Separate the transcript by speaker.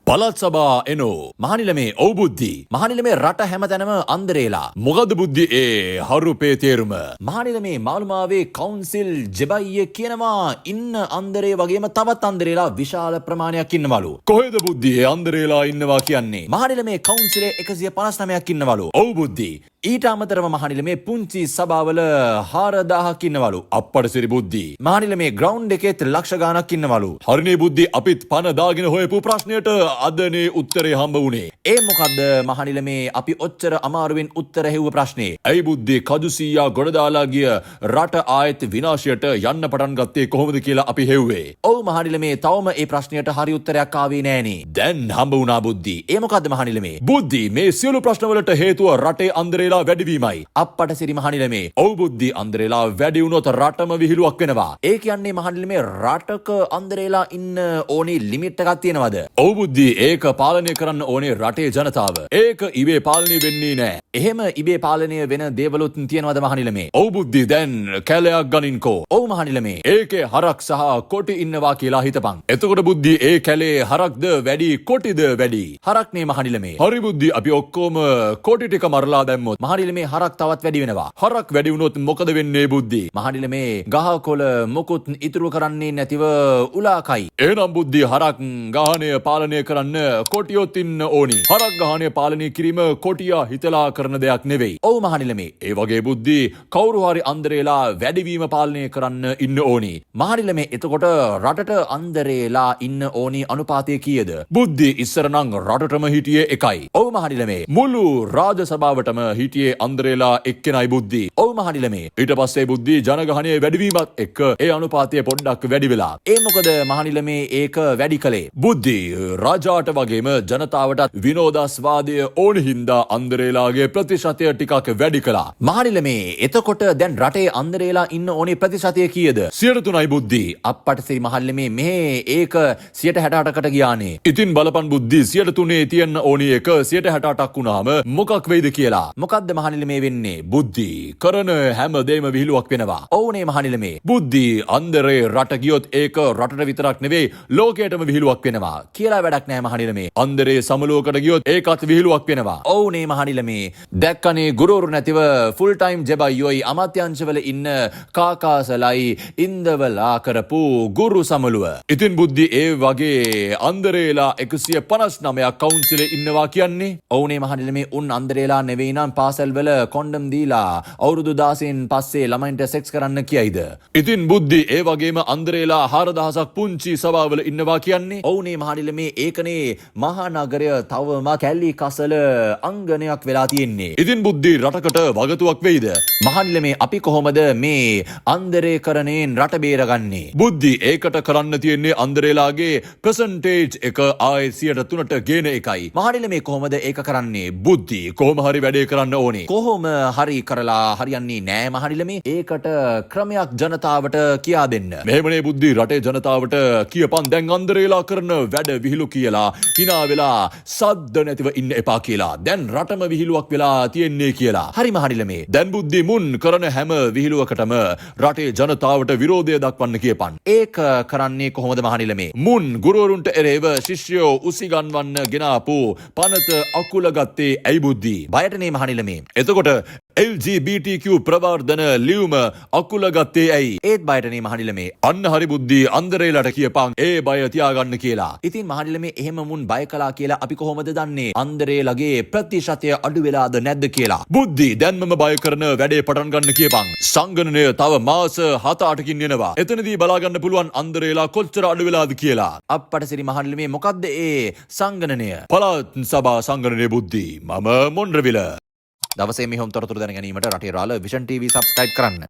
Speaker 1: පළාත් සභා එනෝ මහනිලමේ ඔව් බුද්ධි මහනිලමේ රට හැමතැනම අන්දරේලා මොකද බුද්ධි ඒ හරුපේ තේරුම මහනිලමේ මාළුමාවේ කවුන්සිල් ජෙබයිය කියනවා ඉන්න අන්දරේ වගේම තවත් අන්දරේලා විශාල ප්‍රමාණයක් ඉන්නවලු කොහෙද බුද්ධි ඒ අන්දරේලා ඉන්නවා කියන්නේ මහනිලමේ කවුන්සිලේ 159ක් ඉන්නවලු ඔව් බුද්ධි ඊට අමතරව මහනිලමේ පුංචි සභාවල 4000ක් ඉන්නවලු අප්පට සිරි බුද්ධි මහනිලමේ ග්‍රවුන්ඩ් එකේත් ලක්ෂ ගාණක් ඉන්නවලු හරිනේ බුද්ධි අපිත් පන දාගෙන හොයපු ප්‍රශ්නයට අදනේ උත්තරේ හම්බ වුණේ. ඒ මොකද්ද මහනිලමේ අපි ඔච්චර අමාරුවෙන් උත්තර හෙව්ව ප්‍රශ්නේ. ඇයි බුද්ධි කදුසීයා ගොඩ දාලා ගිය රට ආයෙත් විනාශයට යන්න පටන් ගත්තේ කොහොමද කියලා අපි හෙව්වේ. ඔව් මහනිලමේ තවම ඒ ප්‍රශ්නයට හරි උත්තරයක් ආවේ නෑනේ. දැන් හම්බ වුණා බුද්ධි. ඒ මොකද්ද මහනිලමේ? බුද්ධි මේ සියලු ප්‍රශ්නවලට හේතුව රටේ අන්දරේලා වැඩිවීමයි. අප්පට සිරි මහනිලමේ. ඔව් බුද්ධි අන්දරේලා වැඩි වුණොත් රටම විහිළුවක් වෙනවා. ඒ කියන්නේ මහනිලමේ රටක අන්දරේලා ඉන්න ඕනේ ලිමිට් එකක් තියෙනවද? ඔව් බුද්ධි ඒක පාලනය කරන්න ඕනේ රටේ ජනතාව. ඒක ඉබේ පාලනය වෙන්නේ නෑ. එහෙම ඉබේ පාලනය වෙන දේවලුත් තියෙනවද මහනිලමේ? ඔව් බුද්ධි දැන් කැලයක් ගනින්කෝ. ඔව් මහනිලමේ. ඒකේ හරක් සහ කොටි ඉන්නවා කියලා හිතපන්. එතකොට බුද්ධි ඒ කැලේ හරක්ද වැඩි කොටිද වැඩි? හරක්නේ මහනිලමේ. හරි බුද්ධි අපි ඔක්කොම කොටි ටික මරලා දැම්මොත් මහනිලමේ හරක් තවත් වැඩි වෙනවා. හරක් වැඩි වුණොත් මොකද වෙන්නේ බුද්ධි? මහනිලමේ ගහකොළ මොකුත් ඉතුරු කරන්නේ නැතිව උලාකයි. එහෙනම් බුද්ධි හරක් ගහණය පාලනය කරන්න කොටියොත් ඉන්න ඕනි. හරක් ගහණය පාලනය කිරීම කොටියා හිතලා කරන දෙයක් නෙවෙයි. ඔව් මහනිලමේ. ඒ වගේ බුද්ධි කවුරු හරි අන්දරේලා වැඩිවීම පාලනය කරන්න ඉන්න ඕනි. මහනිලමේ එතකොට රටට අන්දරේලා ඉන්න ඕනි අනුපාතය කීයද? බුද්ධි ඉස්සර නම් රටටම හිටියේ එකයි. ඔව් මහනිලමේ. මුළු රාජ සභාවටම හිටියේ අන්දරේලා එක්කෙනයි බුද්ධි. ඔව් මහනිලමේ. ඊට පස්සේ බුද්ධි ජනගහණය වැඩිවීමත් එක්ක ඒ අනුපාතය පොඩ්ඩක් වැඩි වෙලා. ඒ මොකද මහනිලමේ ඒක වැඩි කළේ? බුද්ධි රජාට වගේම ජනතාවටත් විනෝදාස්වාදය ඕන හින්දා අන්දරේලාගේ ප්‍රතිශතය ටිකක් වැඩි කළා. මහනිලමේ එතකොට දැන් රටේ අන්දරේලා ඉන්න ඕනේ ප්‍රතිශතය කීයද? 3යි බුද්ධි. අප්පට සිරි මහල්ලමේ මෙහෙ ඒක 68කට ගියානේ. ඉතින් බලපන් බුද්ධි 3 තියෙන්න ඕනි එක 68ක් වුණාම මොකක් වෙයිද කියලා. මොකද්ද මහනිලමේ වෙන්නේ? බුද්ධි කරන හැම දෙයක්ම විහිළුවක් වෙනවා. ඔව්නේ මහනිලමේ. බුද්ධි අන්දරේ රට ගියොත් ඒක රටට විතරක් නෙවෙයි ලෝකයටම විහිළුවක් වෙනවා. කියලා වැඩක් නෑ මහනිලමේ. අන්දරේ සමලුවකට ගියොත් ඒකත් විහිළුවක් වෙනවා. ඔව්නේ මහනිලමේ. දැක්කනේ ගුරුවරු නැතිව ෆුල් ටයිම් ජෙබයියෝයි අමාත්‍යාංශවල ඉන්න කාකාසලයි ඉන්දවලා කරපු ගුරු සමලුව. ඉතින් බුද්ධි ඒ වගේ අන්දරේලා 159ක් කවුන්සිලේ ඉන්නවා කියන්නේ? ඔව්නේ මහනිලමේ. උන් අන්දරේලා නෙවෙයි නම් පාසල්වල කොන්ඩම් දීලා අවුරුදු 16න් පස්සේ ළමයින්ට සෙක්ස් කරන්න කියයිද? ඉතින් බුද්ධි ඒ වගේම අන්දරේලා 4000ක් පුංචි සභාවල ඉන්නවා කියන්නේ? ඔව්නේ මහනිලමේ. ඒකනේ මහා නගරය තවම කැලි කසල අංගනයක් වෙලා තියෙන්නේ. ඉතින් බුද්ධි රටකට වගතුවක් වෙයිද? මහනිලමේ අපි කොහොමද මේ අන්දරේ කරණයෙන් රට බේරගන්නේ? බුද්ධි ඒකට කරන්න තියෙන්නේ අන්දරේලාගේ පර්සන්ටේජ් එක ආයේ 3%ට ගේන එකයි. මහනිලමේ කොහොමද ඒක කරන්නේ? බුද්ධි කොහොම හරි වැඩේ කරන්න ඕනේ. කොහොම හරි කරලා හරියන්නේ නෑ මහනිලමේ. ඒකට ක්‍රමයක් ජනතාවට කියා දෙන්න. මෙහෙමනේ බුද්ධි රටේ ජනතාවට කියපන් දැන් අන්දරේලා කරන වැඩ විහිළු කියලා හිනා වෙලා සද්ද නැතිව ඉන්න එපා කියලා. දැන් රටම විහිළුවක් වෙලා තියෙන්නේ කියලා. හරි මහනිලමේ. දැන් බුද්ධි මුන් කරන හැම විහිළුවකටම රටේ ජනතාවට විරෝධය දක්වන්න කියපන්. ඒක කරන්නේ කොහොමද මහනිලමේ? මුන් ගුරුවරුන්ට එරෙහිව ශිෂ්‍යයෝ උසිගන්වන්න ගෙනාපු පනත අකුල ගත්තේ ඇයි බුද්ධි? බයටනේ මහනිලමේ. එතකොට LGBTQ ප්‍රවර්ධන ලියුම අකුල ගත්තේ ඇයි? ඒත් බයටනේ මහනිලමේ. අන්න හරි බුද්ධි අන්දරේලට කියපන් ඒ බය තියාගන්න කියලා. ඉතින් මහනිලමේ එහෙම මුන් බය කළා කියලා අපි කොහොමද දන්නේ අන්දරේලගේ ප්‍රතිශතය අඩු වෙලාද නැද්ද කියලා? බුද්ධි දැන්මම බය කරන වැඩේ පටන් ගන්න කියපන්. සංගණනය තව මාස 7-8කින් එනවා. එතනදී බලා ගන්න පුළුවන් අන්දරේලා කොච්චර අඩු වෙලාද කියලා. අප්පට සිරි මහනිලමේ මොකද්ද ඒ සංගණනය? පළාත් සභා සංගණනය බුද්ධි. මම මොන්රවිල. දවසේ මෙහෙම තොරතුරු දැන ගැනීමට රටේ රාළ විෂන් TV සබ්ස්ක්‍රයිබ් කරන්න.